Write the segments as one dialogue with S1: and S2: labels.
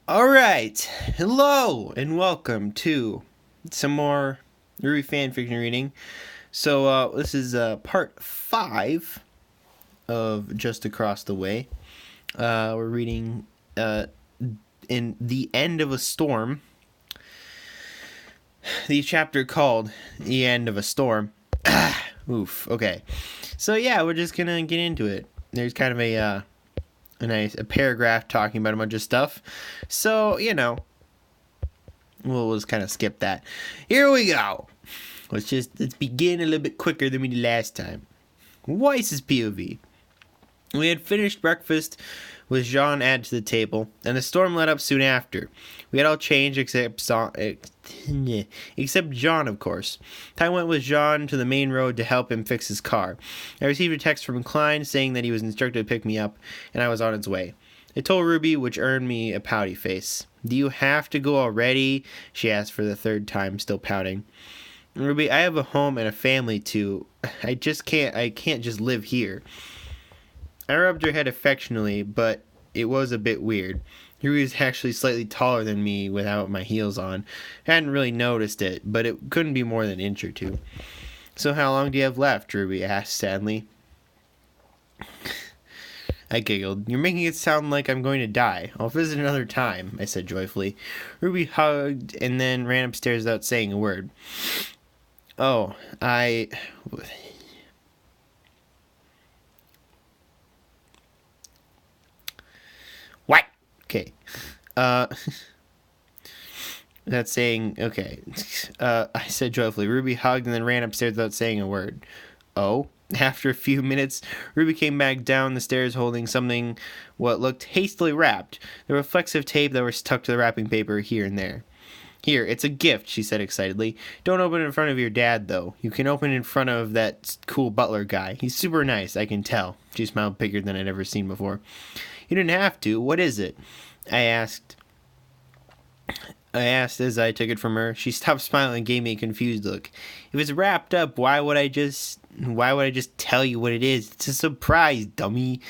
S1: Alright, hello and welcome to some more RWBY fanfiction reading. So this is part 5 of Just Across the Way. We're reading in The End of a Storm, the chapter called The End of a Storm. Oof, okay. So yeah, we're just gonna get into it. There's kind of a paragraph talking about a bunch of stuff. So, we'll just kind of skip that. Here we go. Let's begin a little bit quicker than we did last time. Weiss's POV. We had finished breakfast with Jean added to the table, and the storm let up soon after. We had all changed except Jean, of course. I went with Jean to the main road to help him fix his car. I received a text from Klein saying that he was instructed to pick me up, and I was on its way. I told Ruby, which earned me a pouty face. "Do you have to go already?" she asked for the third time, still pouting. "Ruby, I have a home and a family too. I can't just live here." I rubbed her head affectionately, but it was a bit weird. Ruby was actually slightly taller than me without my heels on. I hadn't really noticed it, but it couldn't be more than an inch or two. "So how long do you have left?" Ruby asked sadly. I giggled. "You're making it sound like I'm going to die. I'll visit another time," I said joyfully. Ruby hugged and then ran upstairs without saying a word. "Oh, What? Okay. That's saying, okay. I said joyfully. Ruby hugged and then ran upstairs without saying a word. "Oh?" After a few minutes, Ruby came back down the stairs holding something what looked hastily wrapped. The reflexive tape that was stuck to the wrapping paper here and there. "Here, it's a gift," she said excitedly. "Don't open it in front of your dad, though. You can open it in front of that cool butler guy. He's super nice, I can tell." She smiled bigger than I'd ever seen before. "You didn't have to. What is it?" I asked as I took it from her. She stopped smiling and gave me a confused look. "If it's wrapped up, why would I just tell you what it is? It's a surprise, dummy."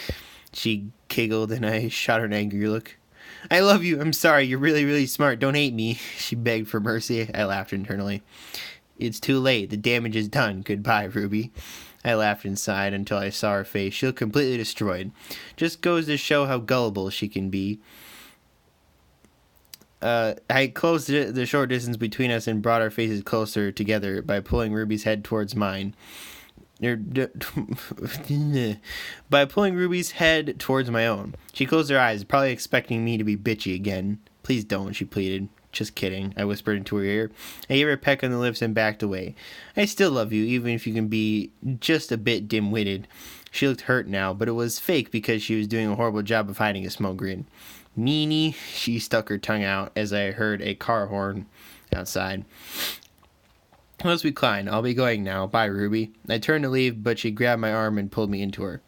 S1: She giggled and I shot her an angry look. "I love you. I'm sorry. You're really, really smart. Don't hate me." She begged for mercy. I laughed internally. "It's too late. The damage is done. Goodbye, Ruby." I laughed inside until I saw her face. She looked completely destroyed. Just goes to show how gullible she can be. I closed the short distance between us and brought our faces closer together by pulling Ruby's head towards mine. By pulling Ruby's head towards my own. She closed her eyes, probably expecting me to be bitchy again. "Please don't," she pleaded. "Just kidding," I whispered into her ear. I gave her a peck on the lips and backed away. "I still love you, even if you can be just a bit dim-witted." She looked hurt now, but it was fake because she was doing a horrible job of hiding a small grin. "Meanie," she stuck her tongue out as I heard a car horn outside. "Must be Klein. I'll be going now. Bye, Ruby." I turned to leave, but she grabbed my arm and pulled me into her.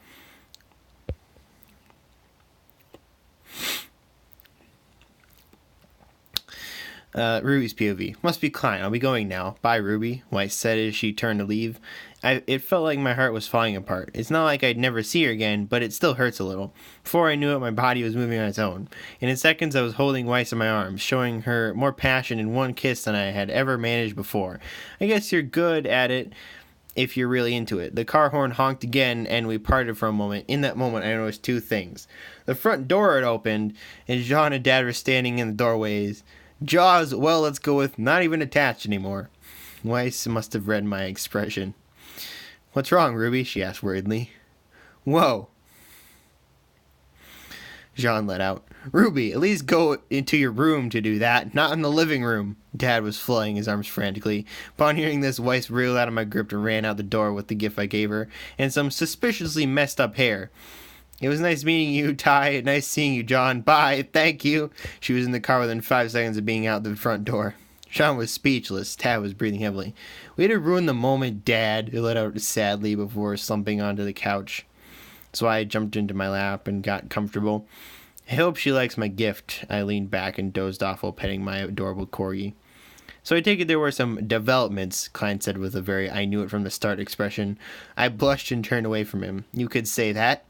S1: Ruby's POV. "Must be Klein. I'll be going now. Bye, Ruby," Weiss said as she turned to leave. It felt like my heart was falling apart. It's not like I'd never see her again, but it still hurts a little. Before I knew it, my body was moving on its own. In seconds, I was holding Weiss in my arms, showing her more passion in one kiss than I had ever managed before. I guess you're good at it if you're really into it. The car horn honked again, and we parted for a moment. In that moment, I noticed two things. The front door had opened, and Jean and Dad were standing in the doorways. Jaws, well, let's go with not even attached anymore. Weiss must have read my expression. "What's wrong, Ruby?" she asked worriedly. "Whoa." Jean let out. "Ruby, at least go into your room to do that, not in the living room." Dad was flying his arms frantically. Upon hearing this, Weiss reeled out of my grip and ran out the door with the gift I gave her, and some suspiciously messed up hair. "It was nice meeting you, Ty. Nice seeing you, John. Bye. Thank you." She was in the car within 5 seconds of being out the front door. Sean was speechless. Tad was breathing heavily. "Way to ruin the moment, Dad," he let out sadly before slumping onto the couch. So I jumped into my lap and got comfortable. "I hope she likes my gift." I leaned back and dozed off while petting my adorable corgi. "So I take it there were some developments," Klein said with a very "I knew it from the start" expression. I blushed and turned away from him. "You could say that."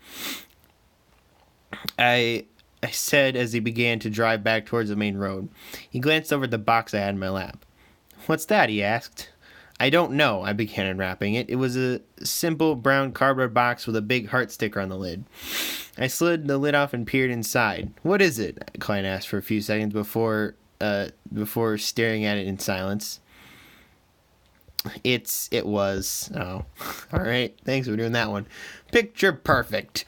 S1: I I said as he began to drive back towards the main road. He glanced over at the box I had in my lap. What's that? He asked. I don't know, I began unwrapping it. It was a simple brown cardboard box with a big heart sticker on the lid. I slid the lid off and peered inside. What is it? Klein asked for a few seconds before staring at it in silence. It was. Oh, all right. Thanks for doing that one. Picture perfect.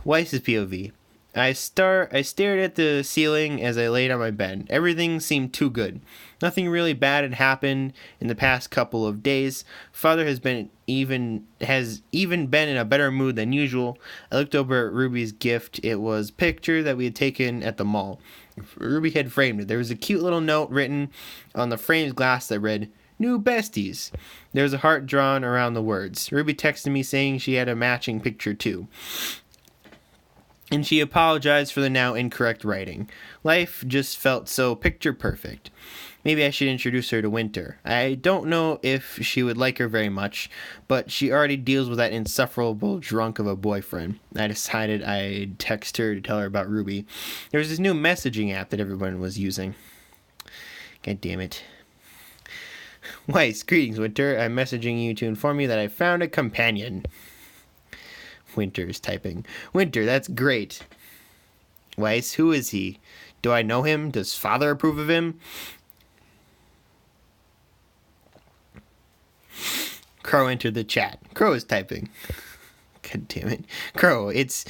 S1: Weiss's POV. I stared at the ceiling as I laid on my bed. Everything seemed too good. Nothing really bad had happened in the past couple of days. Father has even been in a better mood than usual. I looked over at Ruby's gift. It was a picture that we had taken at the mall. Ruby had framed it. There was a cute little note written on the framed glass that read, "New besties." There was a heart drawn around the words. Ruby texted me saying she had a matching picture too. And she apologized for the now incorrect writing. Life just felt so picture perfect. Maybe I should introduce her to Winter. I don't know if she would like her very much, but she already deals with that insufferable drunk of a boyfriend. I decided I'd text her to tell her about Ruby. There was this new messaging app that everyone was using. God damn it. Weiss, greetings, Winter. I'm messaging you to inform you that I found a companion. Winter is typing. Winter, that's great. Weiss, who is he? Do I know him? Does Father approve of him? Crow entered the chat. Crow is typing. God damn it. Crow, it's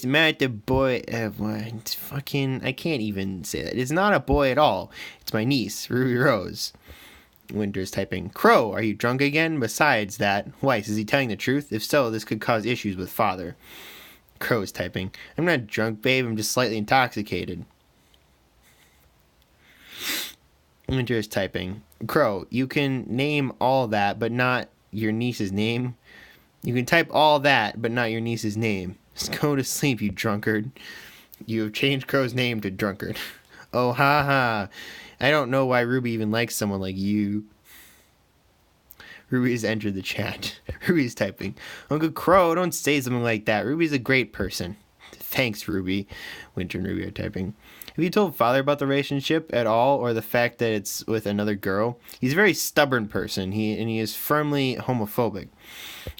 S1: Matt the boy. It's fucking. I can't even say that. It's not a boy at all. It's my niece, Ruby Rose. Winter's typing. Crow, are you drunk again? Besides that, Weiss, is he telling the truth? If so, this could cause issues with Father. Crow's typing. I'm not drunk, babe. I'm just slightly intoxicated. Winter's typing. Crow, you can name all that, but not your niece's name. You can type all that, but not your niece's name. Just go to sleep, you drunkard. You have changed Crow's name to drunkard. Oh, ha ha. I don't know why Ruby even likes someone like you. Ruby has entered the chat. Ruby's typing. Uncle Crow, don't say something like that. Ruby's a great person. Thanks, Ruby. Winter and Ruby are typing. Have you told Father about the relationship at all, or the fact that it's with another girl? He's a very stubborn person, and he is firmly homophobic.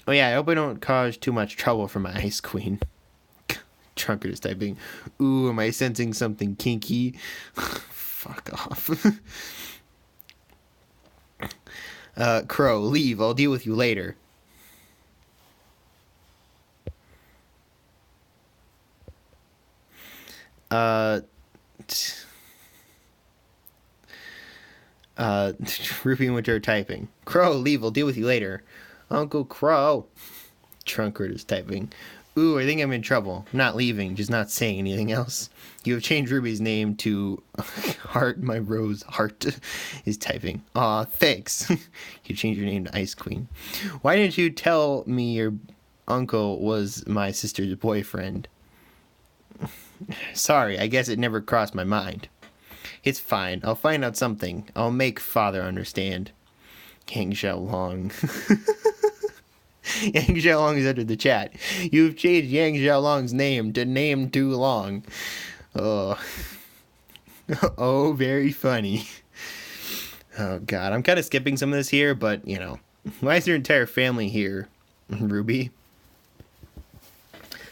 S1: Oh yeah, I hope I don't cause too much trouble for my Ice Queen. Drunkard is typing. Ooh, am I sensing something kinky? Fuck off. Crow, leave. I'll deal with you later. Ruby and Winter are typing. Crow, leave. I'll deal with you later. Uncle Crow. Drunkard is typing. Ooh, I think I'm in trouble. I'm not leaving, just not saying anything else. You have changed Ruby's name to Heart, my Rose Heart is typing. Aw, thanks. You changed your name to Ice Queen. Why didn't you tell me your uncle was my sister's boyfriend? Sorry, I guess it never crossed my mind. It's fine. I'll find out something. I'll make Father understand. Yang Xiaolong. Yang Xiaolong has entered the chat. You've changed Yang Xiaolong's name to Name Too Long. Oh. Oh, very funny. Oh, God. I'm kind of skipping some of this here, but, you know. Why is your entire family here, Ruby?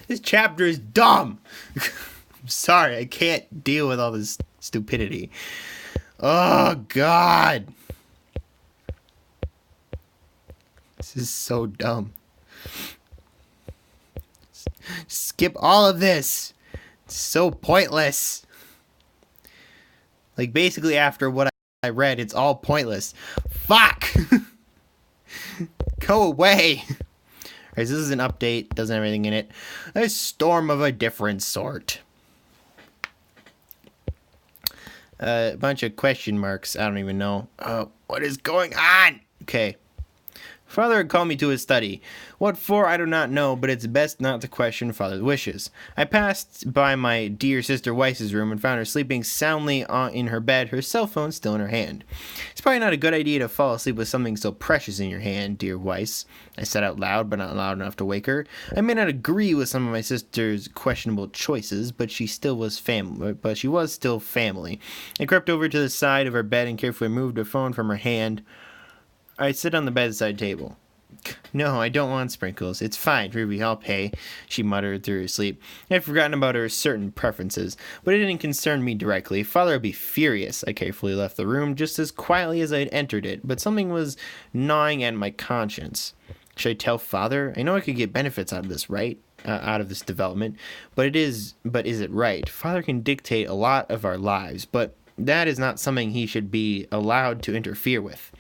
S1: This chapter is dumb. I'm sorry. I can't deal with all this stupidity. Oh, God. This is so dumb. Skip all of this. It's so pointless. Like, basically after what I read, it's all pointless. Fuck! Go away! Alright, so this is an update. Doesn't have anything in it. A storm of a different sort. A bunch of question marks. I don't even know. What is going on? Okay. Father had called me to his study. What for, I do not know, but it's best not to question Father's wishes. I passed by my dear sister Weiss's room and found her sleeping soundly in her bed, her cell phone still in her hand. It's probably not a good idea to fall asleep with something so precious in your hand, dear Weiss, I said out loud, but not loud enough to wake her. I may not agree with some of my sister's questionable choices, but she was still family. I crept over to the side of her bed and carefully removed her phone from her hand. I sit on the bedside table. No, I don't want sprinkles. It's fine, Ruby, I'll pay, she muttered through her sleep. I had forgotten about her certain preferences, but it didn't concern me directly. Father would be furious. I carefully left the room just as quietly as I had entered it, but something was gnawing at my conscience. Should I tell Father? I know I could get benefits out of this, right? Out of this development, but is it right? Father can dictate a lot of our lives, but that is not something he should be allowed to interfere with.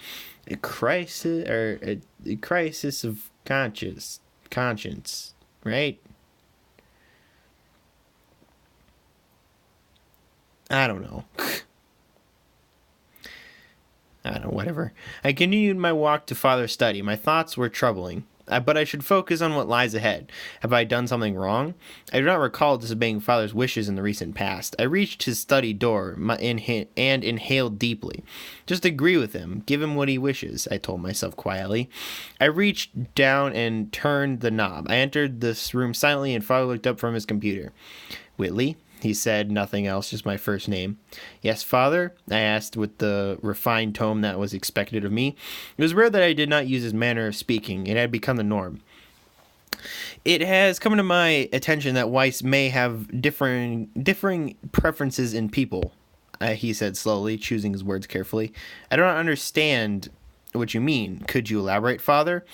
S1: A crisis of conscience, right? I don't know. Whatever. I continued my walk to Father's study. My thoughts were troubling. But I should focus on what lies ahead. Have I done something wrong? I do not recall disobeying Father's wishes in the recent past. I reached his study door and inhaled deeply. Just agree with him. Give him what he wishes, I told myself quietly. I reached down and turned the knob. I entered this room silently, and Father looked up from his computer. Whitley? He said, nothing else, just my first name. Yes, Father? I asked with the refined tone that was expected of me. It was rare that I did not use his manner of speaking. It had become the norm. It has come to my attention that Weiss may have differing preferences in people, he said slowly, choosing his words carefully. I do not understand what you mean. Could you elaborate, Father?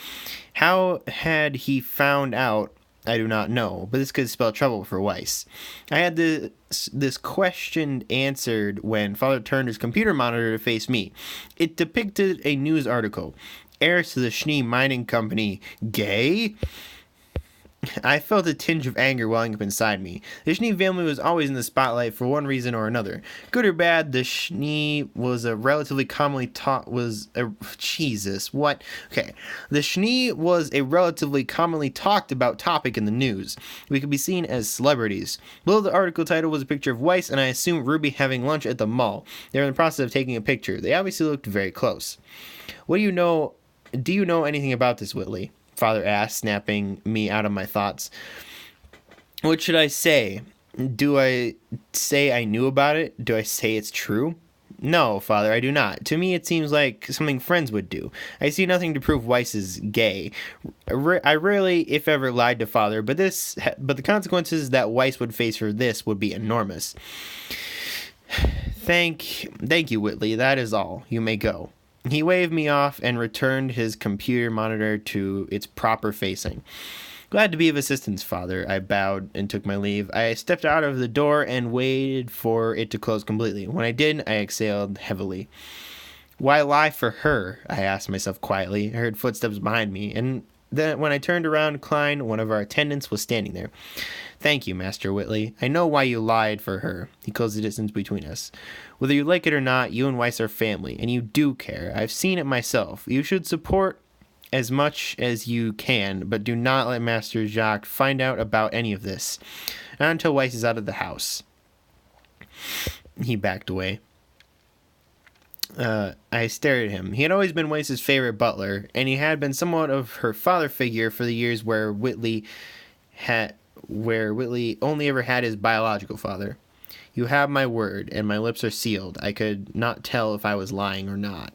S1: How had he found out? I do not know, but this could spell trouble for Weiss. I had this question answered when Father turned his computer monitor to face me. It depicted a news article. Heirs to the Schnee Mining Company gay? I felt a tinge of anger welling up inside me. The Schnee family was always in the spotlight for one reason or another. Good or bad, the Schnee was a relatively commonly talked about topic in the news. We could be seen as celebrities. Below the article title was a picture of Weiss and I assumed Ruby having lunch at the mall. They were in the process of taking a picture. They obviously looked very close. Do you know anything about this, Whitley? Father asked, snapping me out of my thoughts. What should I say? Do I say I knew about it? Do I say it's true? No, Father, I do not. To me, it seems like something friends would do. I see nothing to prove Weiss is gay. I rarely, if ever, lied to Father, but the consequences that Weiss would face for this would be enormous. Thank you, Whitley. That is all. You may go. He waved me off and returned his computer monitor to its proper facing. Glad to be of assistance, Father. I bowed and took my leave. I stepped out of the door and waited for it to close completely. When I did, I exhaled heavily. Why lie for her? I asked myself quietly. I heard footsteps behind me, and then when I turned around, Klein, one of our attendants, was standing there. Thank you, Master Whitley. I know why you lied for her. He closed the distance between us. Whether you like it or not, you and Weiss are family, and you do care. I've seen it myself. You should support as much as you can, but do not let Master Jacques find out about any of this. Not until Weiss is out of the house. He backed away. I stared at him. He had always been Weiss's favorite butler, and he had been somewhat of her father figure for the years where Whitley only ever had his biological father. You have my word, and my lips are sealed. I could not tell if I was lying or not.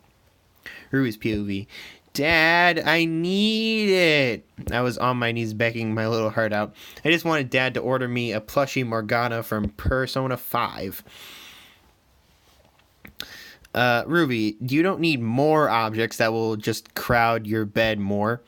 S1: Ruby's POV. Dad, I need it. I was on my knees begging my little heart out. I just wanted Dad to order me a plushie Morgana from Persona 5. Ruby, you don't need more objects that will just crowd your bed more.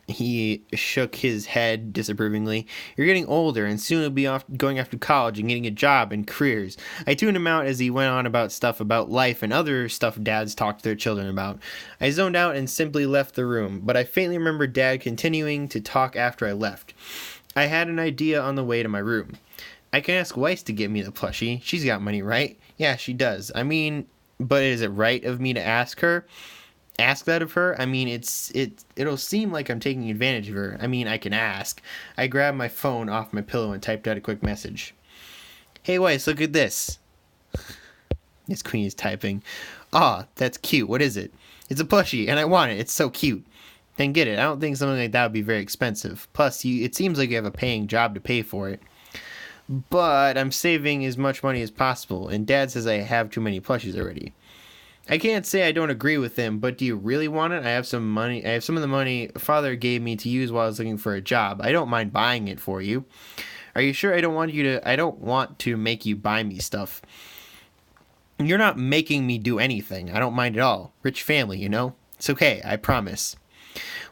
S1: He shook his head disapprovingly. You're getting older, and soon you'll be off going off to college and getting a job and careers. I tuned him out as he went on about stuff about life and other stuff dads talk to their children about. I zoned out and simply left the room, but I faintly remember Dad continuing to talk after I left. I had an idea on the way to my room. I can ask Weiss to get me the plushie. She's got money, right? Yeah, she does. I mean, but is it right of me to ask her? ask that of her. I mean, it'll seem like I'm taking advantage of her. I mean, I can ask. I grabbed my phone off my pillow and typed out a quick message. Hey, Weiss, look at this. Miss Queen is typing. Aw, that's cute. What is it? It's a plushie, and I want it. It's so cute. Then get it. I don't think something like that would be very expensive. Plus, it seems like you have a paying job to pay for it. But I'm saving as much money as possible, and Dad says I have too many plushies already. I can't say I don't agree with him, but do you really want it? I have some money. I have some of the money Father gave me to use while I was looking for a job. I don't mind buying it for you. Are you sure I don't want to make you buy me stuff? You're not making me do anything. I don't mind at all. Rich family, you know? It's okay, I promise.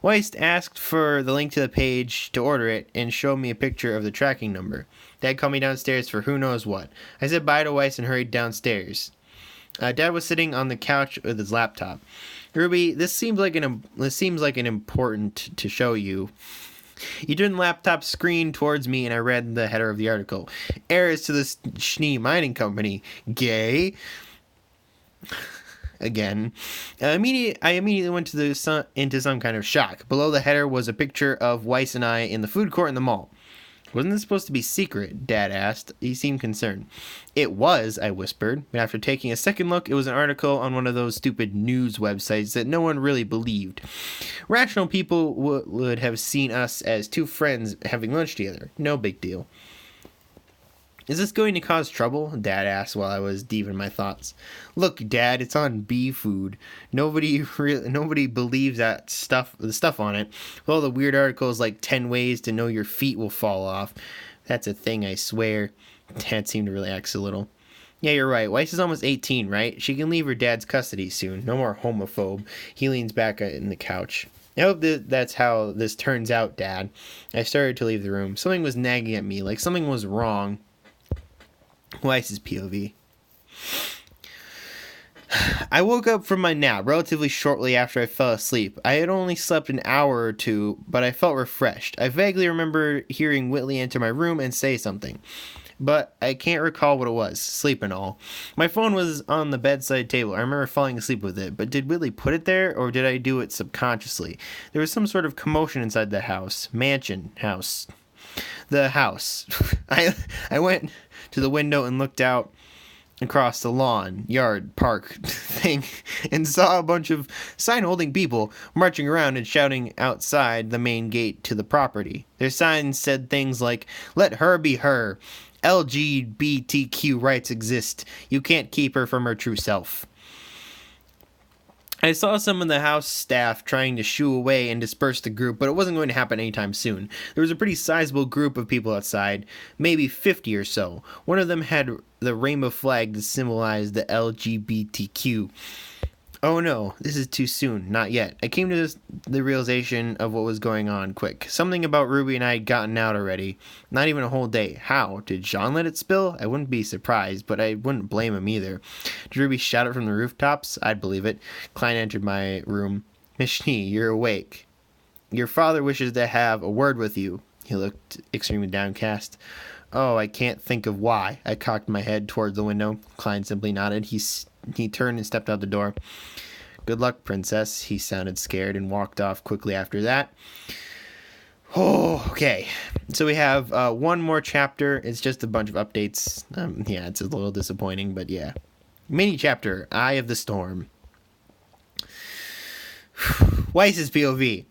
S1: Weiss asked for the link to the page to order it and showed me a picture of the tracking number. Dad called me downstairs for who knows what. I said bye to Weiss and hurried downstairs. Dad was sitting on the couch with his laptop. Ruby, this seems like an important to show you. He turned the laptop screen towards me, and I read the header of the article. Heirs to the Schnee Mining Company. Gay. Again. I immediately went into some kind of shock. Below the header was a picture of Weiss and I in the food court in the mall. Wasn't this supposed to be secret? Dad asked. He seemed concerned. It was, I whispered, but after taking a second look, it was an article on one of those stupid news websites that no one really believed. Rational people would have seen us as two friends having lunch together. No big deal. Is this going to cause trouble? Dad asked while I was deep in my thoughts. Look, Dad, it's on bee food. Nobody believes the stuff on it. With all the weird articles like 10 ways to know your feet will fall off. That's a thing, I swear. Dad seemed to relax a little. Yeah, you're right. Weiss is almost 18, right? She can leave her dad's custody soon. No more homophobe. He leans back in the couch. I hope that's how this turns out, Dad. I started to leave the room. Something was nagging at me, like something was wrong. Weiss's POV. I woke up from my nap relatively shortly after I fell asleep. I had only slept an hour or two, but I felt refreshed. I vaguely remember hearing Whitley enter my room and say something, but I can't recall what it was, sleep and all. My phone was on the bedside table. I remember falling asleep with it, but did Whitley put it there, or did I do it subconsciously? There was some sort of commotion inside the house. The house. I went to the window and looked out across the lawn, yard, park thing, and saw a bunch of sign-holding people marching around and shouting outside the main gate to the property. Their signs said things like, "Let her be her. LGBTQ rights exist. You can't keep her from her true self." I saw some of the house staff trying to shoo away and disperse the group, but it wasn't going to happen anytime soon. There was a pretty sizable group of people outside, maybe 50 or so. One of them had the rainbow flag that symbolized the LGBTQ. Oh no, this is too soon. Not yet. I came to the realization of what was going on quick. Something about Ruby and I had gotten out already. Not even a whole day. How? Did Jean let it spill? I wouldn't be surprised, but I wouldn't blame him either. Did Ruby shout it from the rooftops? I'd believe it. Klein entered my room. Miss Schnee, you're awake. Your father wishes to have a word with you. He looked extremely downcast. Oh, I can't think of why. I cocked my head toward the window. Klein simply nodded. He turned and stepped out the door. Good luck, princess. He sounded scared and walked off quickly after that. Oh, okay. So we have one more chapter. It's just a bunch of updates. Yeah, it's a little disappointing, but yeah. Mini chapter, Eye of the Storm. Weiss's POV.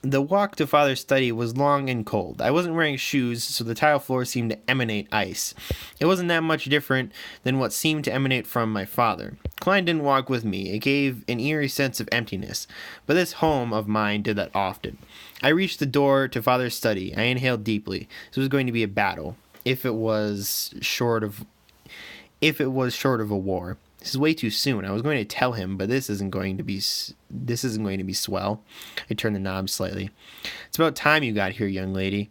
S1: The walk to Father's study was long and cold. I wasn't wearing shoes, so the tile floor seemed to emanate ice. It wasn't that much different than what seemed to emanate from my father. Klein didn't walk with me. It gave an eerie sense of emptiness, but this home of mine did that often. I reached the door to Father's study. I inhaled deeply. This was going to be a battle, if it was short of a war. This is way too soon. I was going to tell him, but this isn't going to be swell. I turned the knob slightly. It's about time you got here, young lady,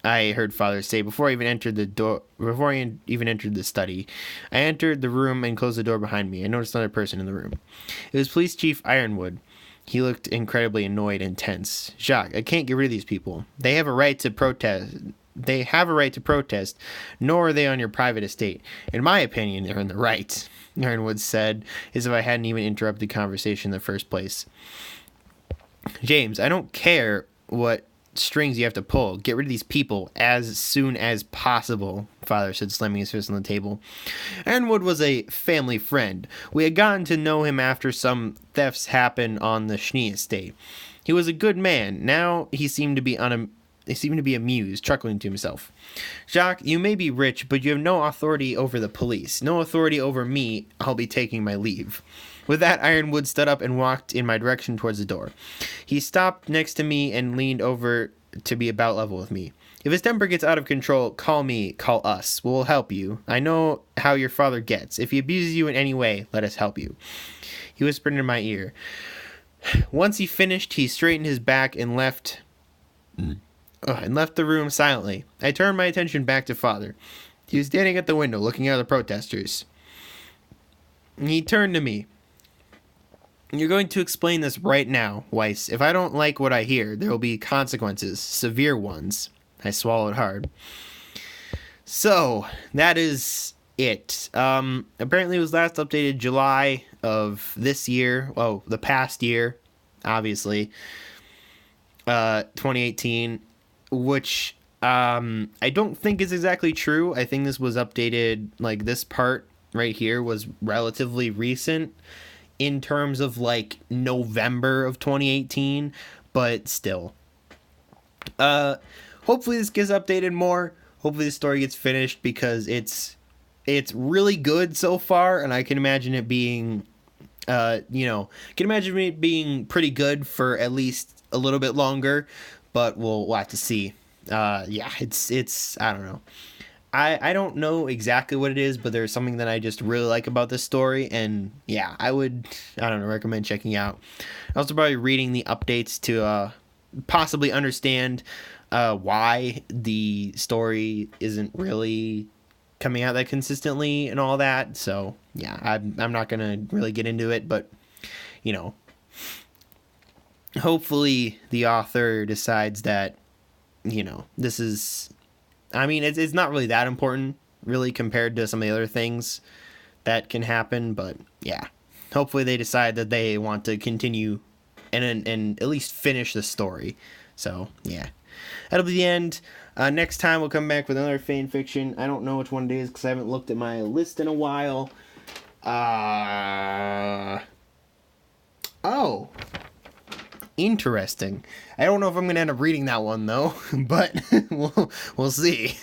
S1: I heard Father say before I even entered the study. I entered the room and closed the door behind me. I noticed another person in the room. It was Police Chief Ironwood. He looked incredibly annoyed and tense. Jacques, I can't get rid of these people. They have a right to protest. they have a right to protest, nor are they on your private estate. In my opinion, they're in the right, Ironwood said, as if I hadn't even interrupted the conversation in the first place. James, I don't care what strings you have to pull. Get rid of these people as soon as possible, Father said, slamming his fist on the table. Ironwood was a family friend. We had gotten to know him after some thefts happened on the Schnee estate. He was a good man. Now he seemed to be amused, chuckling to himself. Jacques, you may be rich, but you have no authority over the police. No authority over me. I'll be taking my leave. With that, Ironwood stood up and walked in my direction towards the door. He stopped next to me and leaned over to be about level with me. If his temper gets out of control, call me, call us. We'll help you. I know how your father gets. If he abuses you in any way, let us help you. He whispered in my ear. Once he finished, he straightened his back and left the room silently. I turned my attention back to Father. He was standing at the window, looking at the protesters. He turned to me. You're going to explain this right now, Weiss. If I don't like what I hear, there will be consequences, severe ones. I swallowed hard. So, that is it. Apparently it was last updated July of this year. Oh, the past year, obviously. 2018, which I don't think is exactly true. I think this was updated, like this part right here was relatively recent in terms of like November of 2018, but still. Hopefully this gets updated more. Hopefully the story gets finished because it's really good so far, and I can imagine it being it being pretty good for at least a little bit longer, but we'll have to see. It's I don't know. I don't know exactly what it is, but there's something that I just really like about this story, and yeah, I recommend checking out. Also probably reading the updates to possibly understand why the story isn't really coming out that consistently and all that. So yeah, I'm not gonna really get into it, but hopefully the author decides that this is, it's not really that important, really, compared to some of the other things that can happen. But yeah, hopefully they decide that they want to continue and at least finish the story. So yeah, that'll be the end. Next time we'll come back with another fan fiction. I don't know which one it is because I haven't looked at my list in a while. Oh, interesting. I don't know if I'm gonna end up reading that one though, but we'll see.